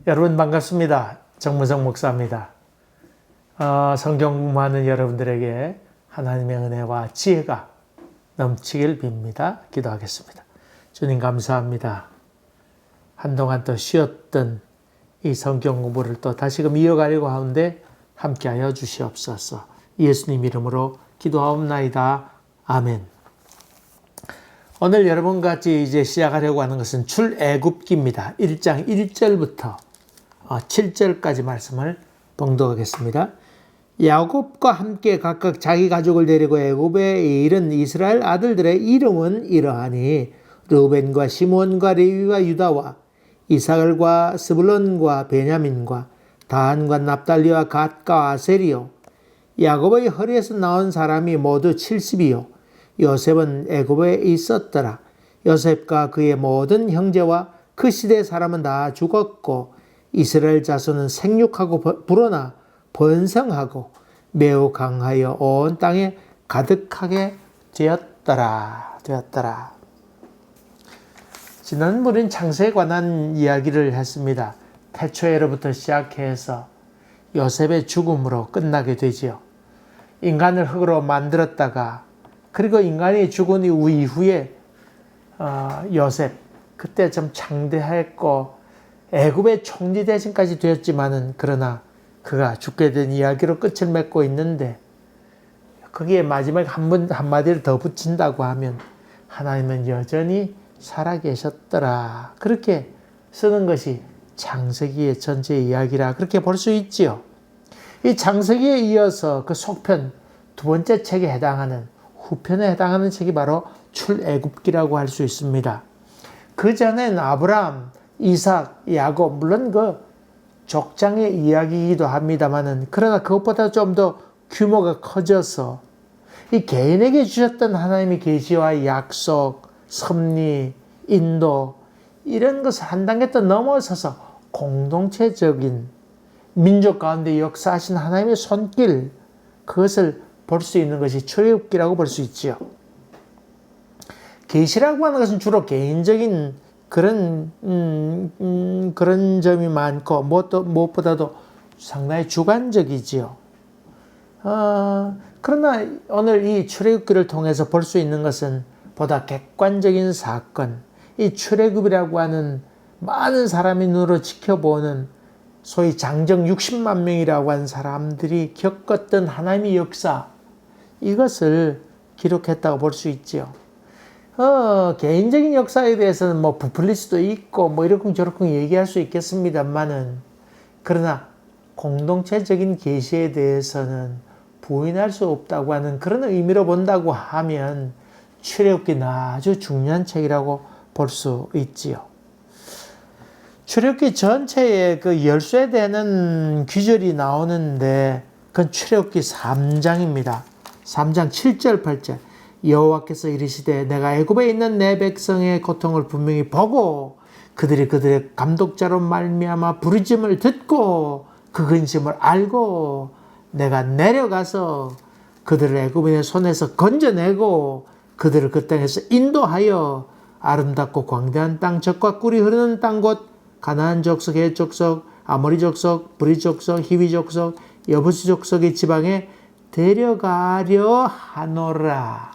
여러분 반갑습니다. 정무성 목사입니다. 성경 공부하는 여러분들에게 하나님의 은혜와 지혜가 넘치길 빕니다. 기도하겠습니다. 주님 감사합니다. 한동안 또 쉬었던 이 성경 공부를 또 다시금 이어가려고 하는데 함께하여 주시옵소서. 예수님 이름으로 기도하옵나이다. 아멘. 오늘 여러분과 같이 이제 시작하려고 하는 것은 출애굽기입니다. 1장 1절부터 7절까지 말씀을 봉독하겠습니다. 야곱과 함께 각각 자기 가족을 데리고 애굽에 이른 이스라엘 아들들의 이름은 이러하니 르우벤과 시므온과 레위와 유다와 이사갈과 스불론과 베냐민과 다한과 납달리와 갓과 아셀이요. 야곱의 허리에서 나온 사람이 모두 70이요. 요셉은 애굽에 있었더라. 요셉과 그의 모든 형제와 그 시대의 사람은 다 죽었고 이스라엘 자손은 생육하고 불어나 번성하고 매우 강하여 온 땅에 가득하게 되었더라. 지난번엔 창세에 관한 이야기를 했습니다. 태초에로부터 시작해서 요셉의 죽음으로 끝나게 되지요. 인간을 흙으로 만들었다가 그리고 인간이 죽은 이후에 요셉 그때 좀 창대했고 애굽의 총리 대신까지 되었지만은 그러나 그가 죽게 된 이야기로 끝을 맺고 있는데 거기에 마지막 한마디를 더 붙인다고 하면 하나님은 여전히 살아계셨더라. 그렇게 쓰는 것이 창세기의 전체 이야기라 그렇게 볼 수 있지요. 이 창세기에 이어서 그 속편 두 번째 책에 해당하는 후편에 해당하는 책이 바로 출애굽기라고 할 수 있습니다. 그 전엔 아브라함, 이삭, 야곱 물론 그 족장의 이야기이기도 합니다만은 그러나 그것보다 좀 더 규모가 커져서 이 개인에게 주셨던 하나님의 계시와 약속, 섭리, 인도 이런 것을 한 단계 더 넘어서서 공동체적인 민족 가운데 역사하신 하나님의 손길 그것을 볼 수 있는 것이 출애굽기라고 볼 수 있지요. 계시라고 하는 것은 주로 개인적인 그런 점이 많고 무엇보다도 상당히 주관적이지요. 그러나 오늘 이 출애굽기를 통해서 볼 수 있는 것은 보다 객관적인 사건, 이 출애굽이라고 하는 많은 사람이 눈으로 지켜보는 소위 장정 60만 명이라고 하는 사람들이 겪었던 하나님의 역사, 이것을 기록했다고 볼 수 있지요. 개인적인 역사에 대해서는 부풀릴 수도 있고 이러쿵저러쿵 얘기할 수 있겠습니다만은 그러나 공동체적인 계시에 대해서는 부인할 수 없다고 하는 그런 의미로 본다고 하면 출애굽기는 아주 중요한 책이라고 볼 수 있지요. 출애굽기 전체에 그 열쇠되는 귀절이 나오는데 그건 출애굽기 3장입니다. 3장 7절 8절 여호와께서 이르시되 내가 애굽에 있는 내 백성의 고통을 분명히 보고 그들이 그들의 감독자로 말미암아 부르짖음을 듣고 그 근심을 알고 내가 내려가서 그들을 애굽인의 손에서 건져내고 그들을 그 땅에서 인도하여 아름답고 광대한 땅 젖과 꿀이 흐르는 땅 곧 가나안 족속, 헷 족속, 아모리 족속, 브리 족속, 히위 족속, 여부스 족속의 지방에 데려가려 하노라.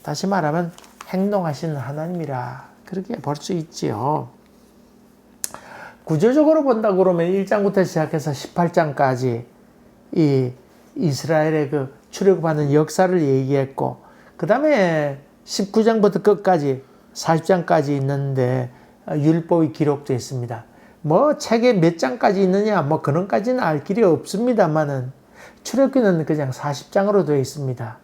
다시 말하면 행동하시는 하나님이라 그렇게 볼 수 있지요. 구조적으로 본다고 그러면 1장부터 시작해서 18장까지 이 이스라엘의 그 출애굽하는 역사를 얘기했고 그 다음에 19장부터 끝까지 40장까지 있는데 율법이 기록되어 있습니다. 책에 몇 장까지 있느냐 그런까지는 알 길이 없습니다만은 출애굽기는 그냥 40장으로 되어 있습니다.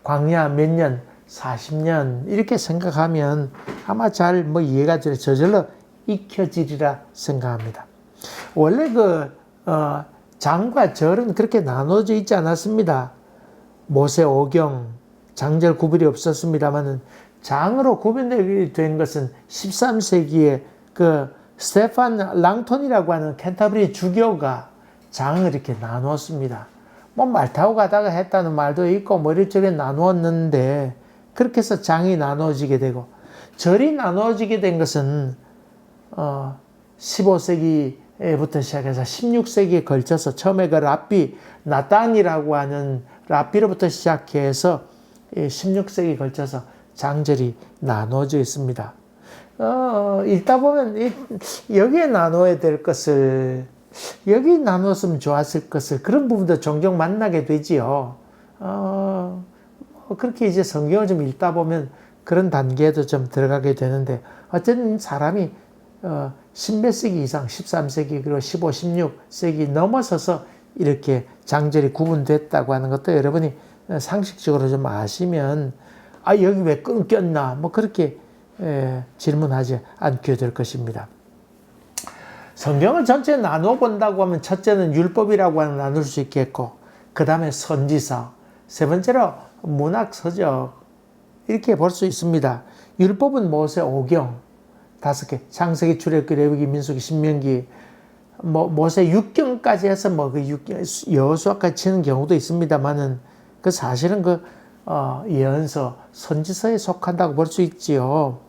광야 몇 년, 40년 이렇게 생각하면 아마 잘 이해가 되려 저절로 익혀지리라 생각합니다. 원래 장과 절은 그렇게 나눠져 있지 않았습니다. 모세 오경, 장절 구별이 없었습니다만은 장으로 구별되게 된 것은 13세기에 그 스테판 랑톤이라고 하는 캔터버리 주교가 장을 이렇게 나누었습니다. 말 타고 가다가 했다는 말도 있고 이렇게 나누었는데 그렇게 해서 장이 나누어지게 되고 절이 나누어지게 된 것은 15세기부터 시작해서 16세기에 걸쳐서 처음에 그 랍비 나단이라고 하는 랍비로부터 시작해서 16세기에 걸쳐서 장절이 나눠져 있습니다. 읽다 보면 여기에 나눠야 될 것을 여기 나눴으면 좋았을 것을 그런 부분도 종종 만나게 되지요. 그렇게 이제 성경을 좀 읽다 보면 그런 단계에도 좀 들어가게 되는데 어쨌든 사람이 10몇 세기 이상 13세기 그리고 15, 16세기 넘어서서 이렇게 장절이 구분됐다고 하는 것도 여러분이 상식적으로 좀 아시면 여기 왜 끊겼나 뭐 그렇게 질문하지 않게 될 것입니다. 성경을 전체 나눠 본다고 하면 첫째는 율법이라고 하는 나눌 수 있겠고 그 다음에 선지서, 세 번째로 문학 서적 이렇게 볼 수 있습니다. 율법은 모세 5경 5개, 창세기, 출애굽기, 레위기, 민수기, 신명기, 모세 6경까지 해서 그 여호수아까지 치는 경우도 있습니다만은 그 사실은 예언서, 선지서에 속한다고 볼 수 있지요.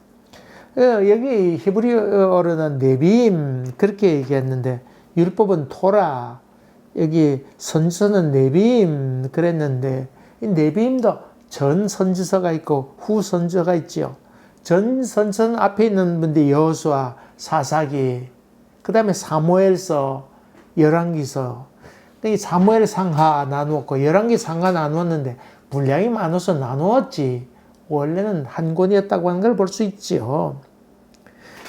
여기 히브리어로는 네비임 그렇게 얘기했는데 율법은 토라, 여기 선지서는 네비임 그랬는데 이 네비임도 전 선지서가 있고 후 선지서가 있지요. 전 선지서는 앞에 있는 분들이 여호수아, 사사기, 그 다음에 사무엘서, 열왕기서, 이 사무엘 상하 나누었고 열왕기 상하 나누었는데 분량이 많아서 나누었지 원래는 한 권이었다고 하는 걸 볼 수 있지요.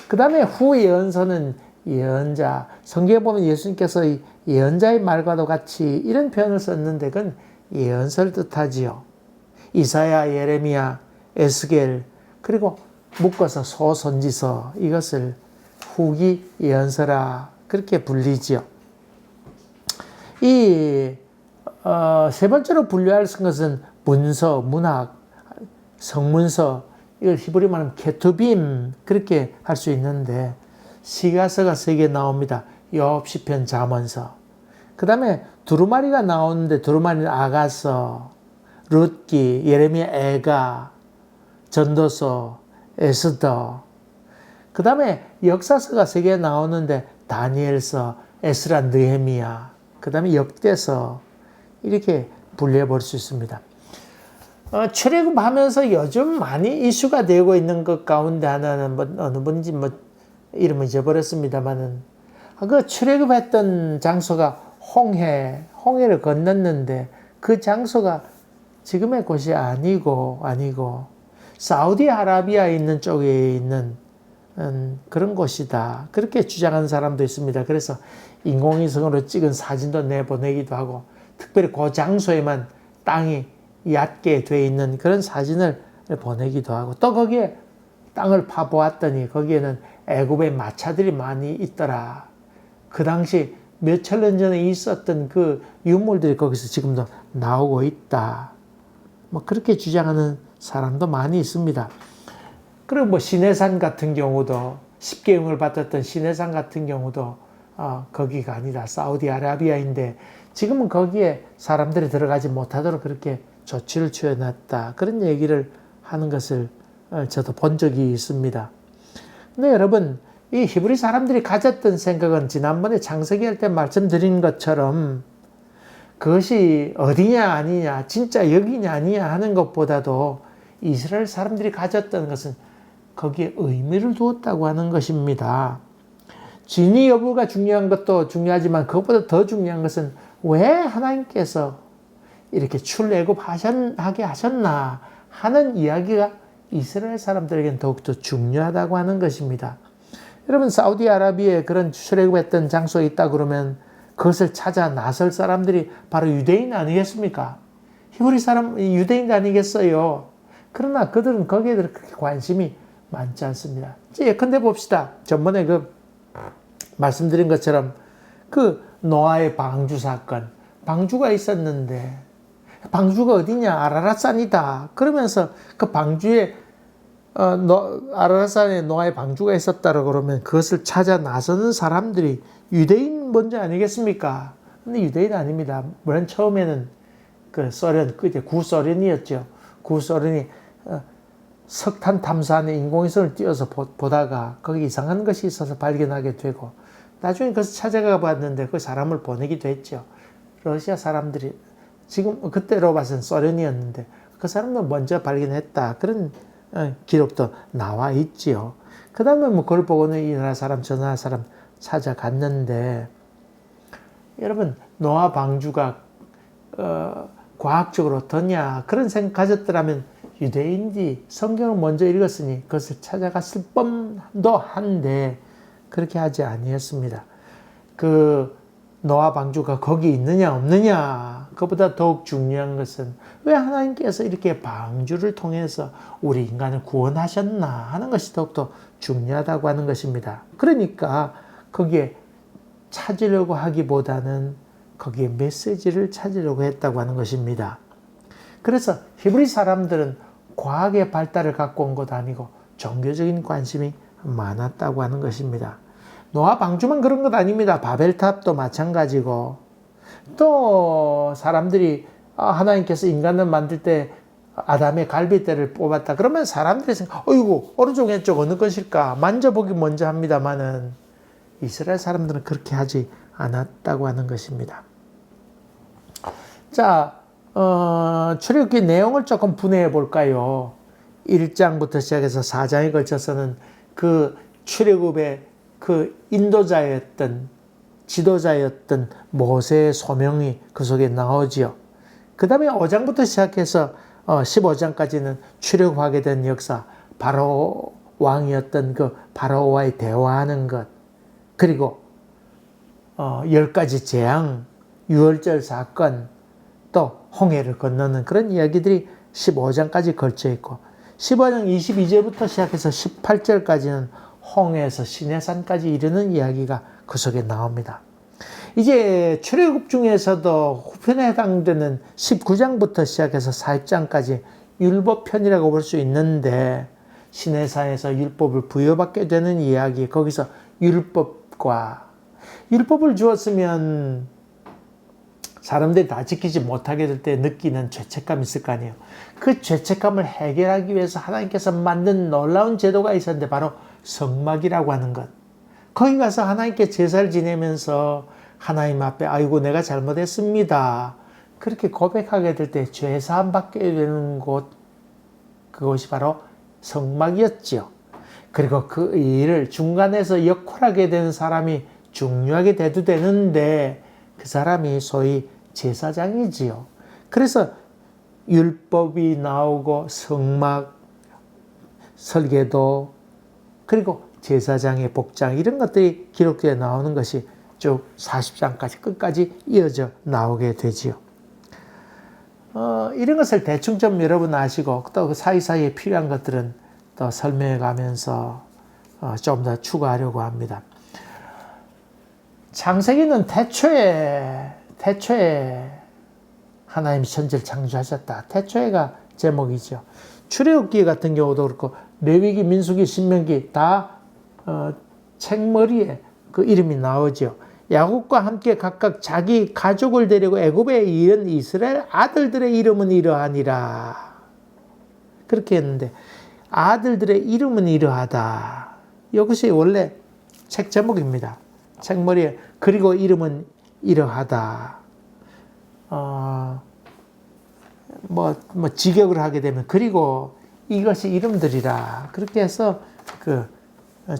그 다음에 후 예언서는 예언자, 성경에 보면 예수님께서 예언자의 말과도 같이 이런 표현을 썼는데 그건 예언서를 뜻하지요. 이사야, 예레미야, 에스겔 그리고 묶어서 소선지서 이것을 후기 예언서라 그렇게 불리지요. 이 세 번째로 분류할 것은 문서, 문학, 성문서 이걸 히브리어 말하면 케투빔 그렇게 할 수 있는데 시가서가 3개 나옵니다. 욥, 시편, 잠언서. 그 다음에 두루마리가 나오는데 두루마리는 아가서, 룻기, 예레미야, 애가, 전도서, 에스더. 그 다음에 역사서가 3개 나오는데 다니엘서, 에스라, 느헤미야. 그 다음에 역대서 이렇게 분류해 볼 수 있습니다. 출애굽하면서 요즘 많이 이슈가 되고 있는 것 가운데 하나는 어느 분인지 이름을 잊어버렸습니다만은 그 출애굽했던 장소가 홍해를 건넜는데 그 장소가 지금의 곳이 아니고 사우디아라비아에 있는 쪽에 있는 그런 곳이다. 그렇게 주장하는 사람도 있습니다. 그래서 인공위성으로 찍은 사진도 내보내기도 하고 특별히 그 장소에만 땅이 얕게 돼 있는 그런 사진을 보내기도 하고 또 거기에 땅을 파보았더니 거기에는 애굽의 마차들이 많이 있더라. 그 당시 몇천 년 전에 있었던 그 유물들이 거기서 지금도 나오고 있다. 그렇게 주장하는 사람도 많이 있습니다. 그리고 시내산 같은 경우도 10계명을 받았던 시내산 같은 경우도 거기가 아니다. 사우디아라비아인데 지금은 거기에 사람들이 들어가지 못하도록 그렇게 조치를 취해놨다. 그런 얘기를 하는 것을 저도 본 적이 있습니다. 근데 여러분, 이 히브리 사람들이 가졌던 생각은 지난번에 창세기 할 때 말씀드린 것처럼 그것이 어디냐 아니냐, 진짜 여기냐 아니냐 하는 것보다도 이스라엘 사람들이 가졌던 것은 거기에 의미를 두었다고 하는 것입니다. 진위 여부가 중요한 것도 중요하지만 그것보다 더 중요한 것은 왜 하나님께서 이렇게 출애굽하게 하셨나 하는 이야기가 이스라엘 사람들에게는 더욱더 중요하다고 하는 것입니다. 여러분 사우디아라비아에 그런 출애굽했던 장소에 있다 그러면 그것을 찾아 나설 사람들이 바로 유대인 아니겠습니까? 히브리 사람 유대인 아니겠어요? 그러나 그들은 거기에 그렇게 관심이 많지 않습니다. 예컨대 봅시다. 전번에 말씀드린 것처럼 노아의 방주 사건, 방주가 있었는데 방주가 어디냐? 아라랏산이다. 그러면서 그 방주에 아라랏산에 노아의 방주가 있었다고 그러면 그것을 찾아 나서는 사람들이 유대인 먼저 아니겠습니까? 근데 유대인 아닙니다. 물론 처음에는 소련, 이제 구소련이었죠. 구소련이 석탄 탐사하는 인공위성을 띄워서 보다가 거기 이상한 것이 있어서 발견하게 되고 나중에 그것을 찾아가 봤는데 그 사람을 보내기도 했죠. 러시아 사람들이 지금 그때로 봐서는 소련이었는데 그 사람은 먼저 발견했다. 그런 기록도 나와 있지요. 그 다음에 뭐 그걸 보고는 이 나라 사람 저 나라 사람 찾아갔는데 여러분 노아 방주가 과학적으로 더냐 그런 생각 가졌더라면 유대인들이 성경을 먼저 읽었으니 그것을 찾아갔을 뻔도 한데 그렇게 하지 아니했습니다. 그 노아 방주가 거기 있느냐 없느냐 그보다 더욱 중요한 것은 왜 하나님께서 이렇게 방주를 통해서 우리 인간을 구원하셨나 하는 것이 더욱더 중요하다고 하는 것입니다. 그러니까 거기에 찾으려고 하기보다는 거기에 메시지를 찾으려고 했다고 하는 것입니다. 그래서 히브리 사람들은 과학의 발달을 갖고 온 것 아니고 종교적인 관심이 많았다고 하는 것입니다. 노아 방주만 그런 것 아닙니다. 바벨탑도 마찬가지고 또 사람들이 하나님께서 인간을 만들 때 아담의 갈빗대를 뽑았다. 그러면 사람들이 생각, 어이구 오른쪽 왼쪽 어느 것일까 만져보기 먼저 합니다만은 이스라엘 사람들은 그렇게 하지 않았다고 하는 것입니다. 자, 출애굽기 내용을 조금 분해해 볼까요? 1장부터 시작해서 4장에 걸쳐서는 그 출애굽의 그 인도자였던 지도자였던 모세의 소명이 그 속에 나오지요. 그 다음에 5장부터 시작해서 15장까지는 출애굽하게 된 역사, 바로 왕이었던 그 바로와의 대화하는 것, 그리고 10가지 재앙, 유월절 사건, 또 홍해를 건너는 그런 이야기들이 15장까지 걸쳐 있고 15장 22절부터 시작해서 18절까지는 홍해에서 시내산까지 이르는 이야기가 그 속에 나옵니다. 이제 출애굽 중에서도 후편에 해당되는 19장부터 시작해서 40장까지 율법편이라고 볼 수 있는데 시내산에서 율법을 부여받게 되는 이야기, 거기서 율법을 주었으면 사람들이 다 지키지 못하게 될 때 느끼는 죄책감이 있을 거 아니에요. 그 죄책감을 해결하기 위해서 하나님께서 만든 놀라운 제도가 있었는데 바로 성막이라고 하는 것. 거기 가서 하나님께 제사를 지내면서 하나님 앞에 아이고 내가 잘못했습니다. 그렇게 고백하게 될 때 죄사함 받게 되는 곳, 그것이 바로 성막이었지요. 그리고 그 일을 중간에서 역할하게 되는 사람이 중요하게 돼도 되는데 그 사람이 소위 제사장이지요. 그래서 율법이 나오고 성막, 설계도, 그리고 제사장의 복장 이런 것들이 기록되어 나오는 것이 쭉 40장까지 끝까지 이어져 나오게 되지요. 이런 것을 대충 좀 여러분 아시고 또 그 사이사이에 필요한 것들은 또 설명해 가면서 좀 더 추가하려고 합니다. 창세기는 태초에 하나님이 천지를 창조하셨다. 태초에가 제목이죠. 출애굽기 같은 경우도 그렇고 레위기, 민수기, 신명기 다 책머리에 그 이름이 나오죠. 야곱과 함께 각각 자기 가족을 데리고 애굽에 이른 이스라엘 아들들의 이름은 이러하니라. 그렇게 했는데 아들들의 이름은 이러하다. 이것이 원래 책 제목입니다. 책머리에 그리고 이름은 이러하다. 직역을 하게 되면 그리고 이것이 이름들이라. 그렇게 해서 그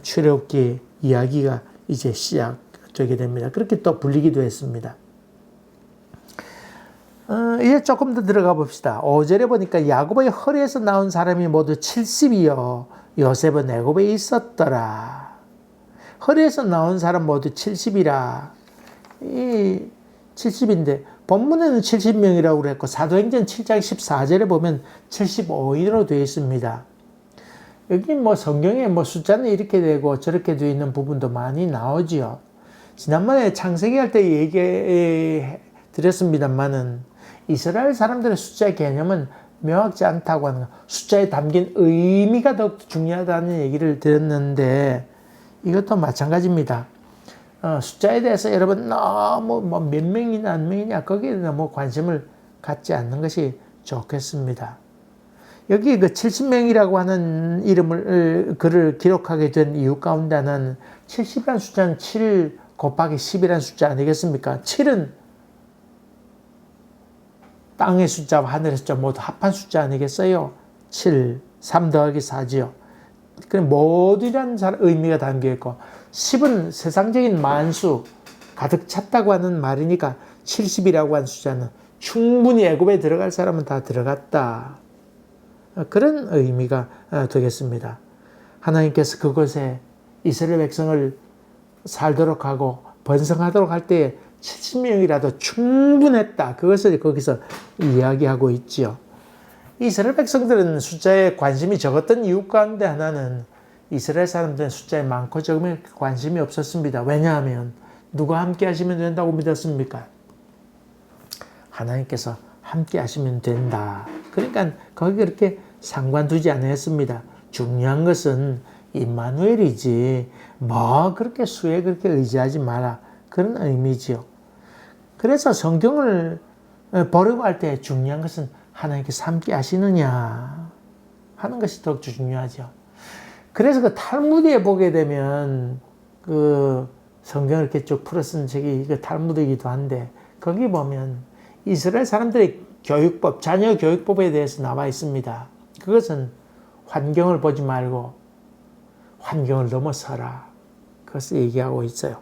출애굽기 이야기가 이제 시작되게 됩니다. 그렇게 또 불리기도 했습니다. 이제 조금 더 들어가 봅시다. 5절에 보니까 야곱의 허리에서 나온 사람이 모두 70이요. 요셉은 애굽에 있었더라. 허리에서 나온 사람 모두 70이라. 이 70인데 본문에는 70명이라고 그랬고 사도행전 7장 14절에 보면 75인으로 되어 있습니다. 여기 성경에 숫자는 이렇게 되고 저렇게 되어 있는 부분도 많이 나오지요. 지난번에 창세기 할 때 얘기해 드렸습니다만은 이스라엘 사람들의 숫자의 개념은 명확지 않다고 하는 것, 숫자에 담긴 의미가 더 중요하다는 얘기를 드렸는데 이것도 마찬가지입니다. 숫자에 대해서 여러분 너무 몇 명이냐 안 명이냐 거기에 너무 관심을 갖지 않는 것이 좋겠습니다. 여기 그 70명이라고 하는 글을 기록하게 된 이유 가운데 하나는 70이라는 숫자는 7 곱하기 10이라는 숫자 아니겠습니까? 7은 땅의 숫자와 하늘의 숫자 모두 합한 숫자 아니겠어요? 7, 3 더하기 4지요. 그럼 모두라는 의미가 담겨있고 10은 세상적인 만수, 가득 찼다고 하는 말이니까 70이라고 하는 숫자는 충분히 애굽에 들어갈 사람은 다 들어갔다. 그런 의미가 되겠습니다. 하나님께서 그곳에 이스라엘 백성을 살도록 하고 번성하도록 할 때에 70명이라도 충분했다. 그것을 거기서 이야기하고 있지요. 이스라엘 백성들은 숫자에 관심이 적었던 이유 가운데 하나는 이스라엘 사람들은 숫자에 많고 적음에 관심이 없었습니다. 왜냐하면 누가 함께 하시면 된다고 믿었습니까? 하나님께서 함께 하시면 된다. 그러니까 거기 그렇게 상관두지 않았습니다. 중요한 것은 임마누엘이지 뭐 그렇게 수에 그렇게 의지하지 마라. 그런 의미지요. 그래서 성경을 보려고 할 때 중요한 것은 하나님께서 함께 하시느냐 하는 것이 더욱 중요하죠. 그래서 그 탈무드에 보게 되면 그 성경을 이렇게 쭉 풀어 쓴 책이 그 탈무드이기도 한데 거기 보면 이스라엘 사람들의 교육법, 자녀 교육법에 대해서 나와 있습니다. 그것은 환경을 보지 말고 환경을 넘어서라. 그것을 얘기하고 있어요.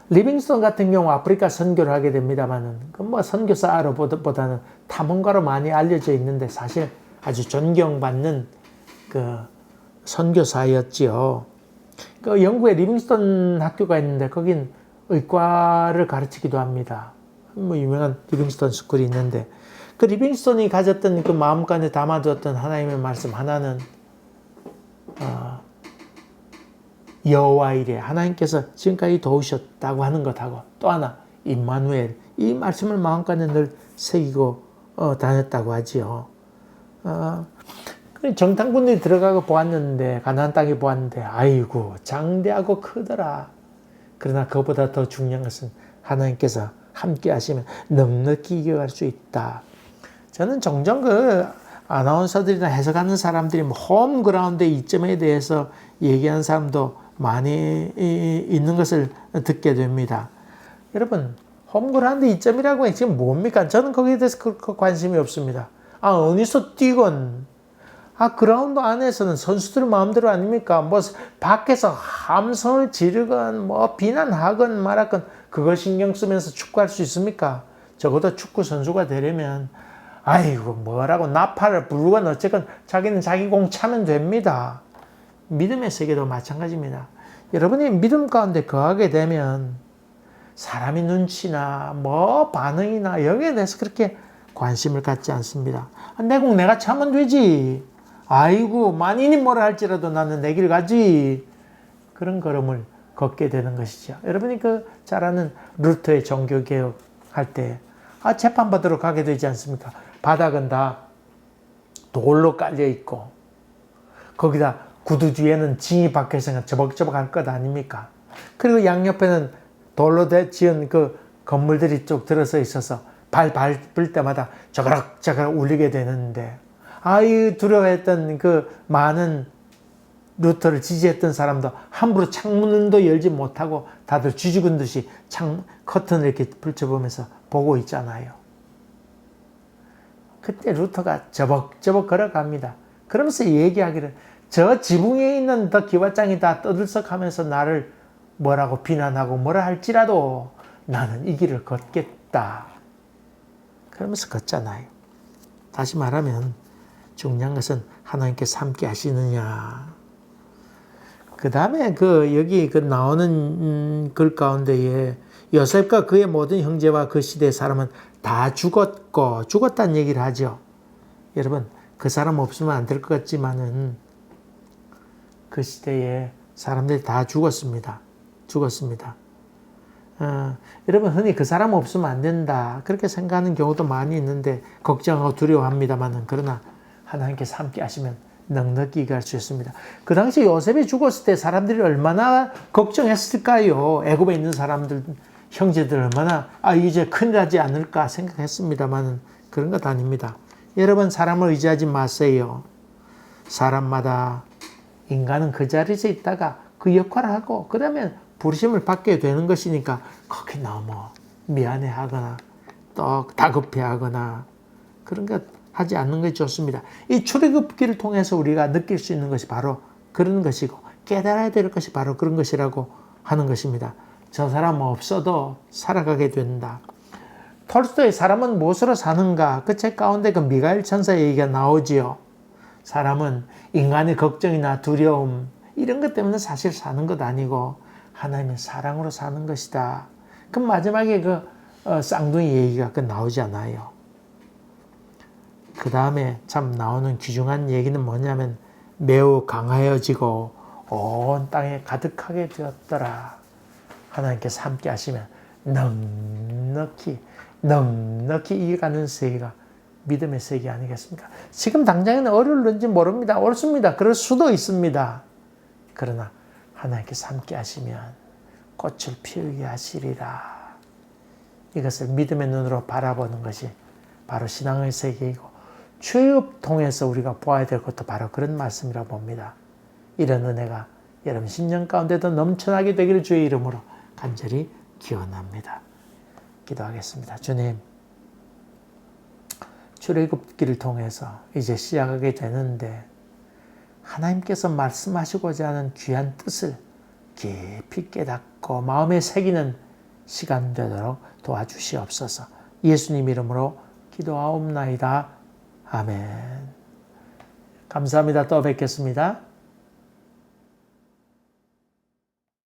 리빙스턴 같은 경우 아프리카 선교를 하게 됩니다만은 그 뭐 선교사로보다는 탐험가로 많이 알려져 있는데 사실 아주 존경받는 그 선교사였지요. 그 영국에 리빙스턴 학교가 있는데 거긴 의과를 가르치기도 합니다. 뭐 유명한 리빙스턴 스쿨이 있는데 그 리빙스턴이 가졌던 그 마음간에 담아두었던 하나님의 말씀 하나는 여호와이래 하나님께서 지금까지 도우셨다고 하는 것하고 또 하나 임마누엘 이 말씀을 마음간에 늘 새기고 다녔다고 하지요. 정탐꾼들이 들어가고 보았는데 가나안 땅에 보았는데 아이고 장대하고 크더라. 그러나 그보다 더 중요한 것은 하나님께서 함께 하시면 넉넉히 이겨갈 수 있다. 저는 종종 그 아나운서들이나 해석하는 사람들이 뭐 홈그라운드의 이점에 대해서 얘기하는 사람도 많이 있는 것을 듣게 됩니다. 여러분 홈그라운드 이점이라고 지금 뭡니까? 저는 거기에 대해서 관심이 없습니다. 어디서 뛰건 그라운드 안에서는 선수들 마음대로 아닙니까? 뭐 밖에서 함성을 지르건 뭐 비난하건 말하건 그걸 신경 쓰면서 축구할 수 있습니까? 적어도 축구 선수가 되려면 아이고 뭐라고 나팔을 부르건 어쨌건 자기는 자기 공 차면 됩니다. 믿음의 세계도 마찬가지입니다. 여러분이 믿음 가운데 거하게 되면 사람의 눈치나 뭐 반응이나 여기에 대해서 그렇게 관심을 갖지 않습니다. 내 공 내가 차면 되지. 아이고 만인이 뭐라 할지라도 나는 내 길 가지. 그런 걸음을 걷게 되는 것이죠. 여러분이 잘 아는 루터의 종교개혁 할 때 재판받으러 가게 되지 않습니까? 바닥은 다 돌로 깔려 있고 거기다 구두 뒤에는 징이 박혀 있으니까 저벅저벅할 것 아닙니까? 그리고 양옆에는 돌로 지은 그 건물들이 쭉 들어서 있어서 발 밟을 때마다 저거락저거락 울리게 되는데 두려워했던 그 많은 루터를 지지했던 사람도 함부로 창문도 열지 못하고 다들 쥐죽은 듯이 커튼을 이렇게 펼쳐보면서 보고 있잖아요. 그때 루터가 저벅저벅 걸어갑니다. 그러면서 얘기하기를 저 지붕에 있는 더 기와장이 다 떠들썩하면서 나를 뭐라고 비난하고 뭐라 할지라도 나는 이 길을 걷겠다. 그러면서 걷잖아요. 다시 말하면 중요한 것은 하나님께서 함께 하시느냐. 그 다음에 여기 나오는 글 가운데에 요셉과 그의 모든 형제와 그 시대의 사람은 다 죽었다는 얘기를 하죠. 여러분, 그 사람 없으면 안 될 것 같지만은 그 시대에 사람들이 다 죽었습니다. 여러분, 흔히 그 사람 없으면 안 된다. 그렇게 생각하는 경우도 많이 있는데, 걱정하고 두려워합니다만은, 그러나 하나님께서 함께 하시면 넉넉히 갈 수 있습니다. 그 당시 요셉이 죽었을 때 사람들이 얼마나 걱정했을까요? 애굽에 있는 사람들, 형제들 얼마나 이제 큰일 나지 않을까 생각했습니다만 그런 것 아닙니다. 여러분 사람을 의지하지 마세요. 사람마다 인간은 그 자리에서 있다가 그 역할을 하고 그러면 부르심을 받게 되는 것이니까 거기 너무 미안해하거나 또 다급해하거나 그런 것 하지 않는 것이 좋습니다. 이 출애굽기를 통해서 우리가 느낄 수 있는 것이 바로 그런 것이고 깨달아야 될 것이 바로 그런 것이라고 하는 것입니다. 저 사람 없어도 살아가게 된다. 톨스토이의 사람은 무엇으로 사는가? 그 책 가운데 그 미가엘 천사의 얘기가 나오지요. 사람은 인간의 걱정이나 두려움 이런 것 때문에 사실 사는 것 아니고 하나님의 사랑으로 사는 것이다. 그 마지막에 쌍둥이 얘기가 나오지 않아요. 그 다음에 참 나오는 귀중한 얘기는 뭐냐면 매우 강하여지고 온 땅에 가득하게 되었더라. 하나님께서 함께 하시면 넉넉히 이어가는 세계가 믿음의 세계 아니겠습니까? 지금 당장에는 어려울는지 모릅니다. 옳습니다. 그럴 수도 있습니다. 그러나 하나님께서 함께 하시면 꽃을 피우게 하시리라. 이것을 믿음의 눈으로 바라보는 것이 바로 신앙의 세계이고 출애굽 통해서 우리가 보아야 될 것도 바로 그런 말씀이라고 봅니다. 이런 은혜가 여러분 신년 가운데도 넘쳐나게 되기를 주의 이름으로 간절히 기원합니다. 기도하겠습니다. 주님, 출애굽기를 통해서 이제 시작하게 되는데 하나님께서 말씀하시고자 하는 귀한 뜻을 깊이 깨닫고 마음에 새기는 시간 되도록 도와주시옵소서. 예수님 이름으로 기도하옵나이다. 아멘. 감사합니다. 또 뵙겠습니다.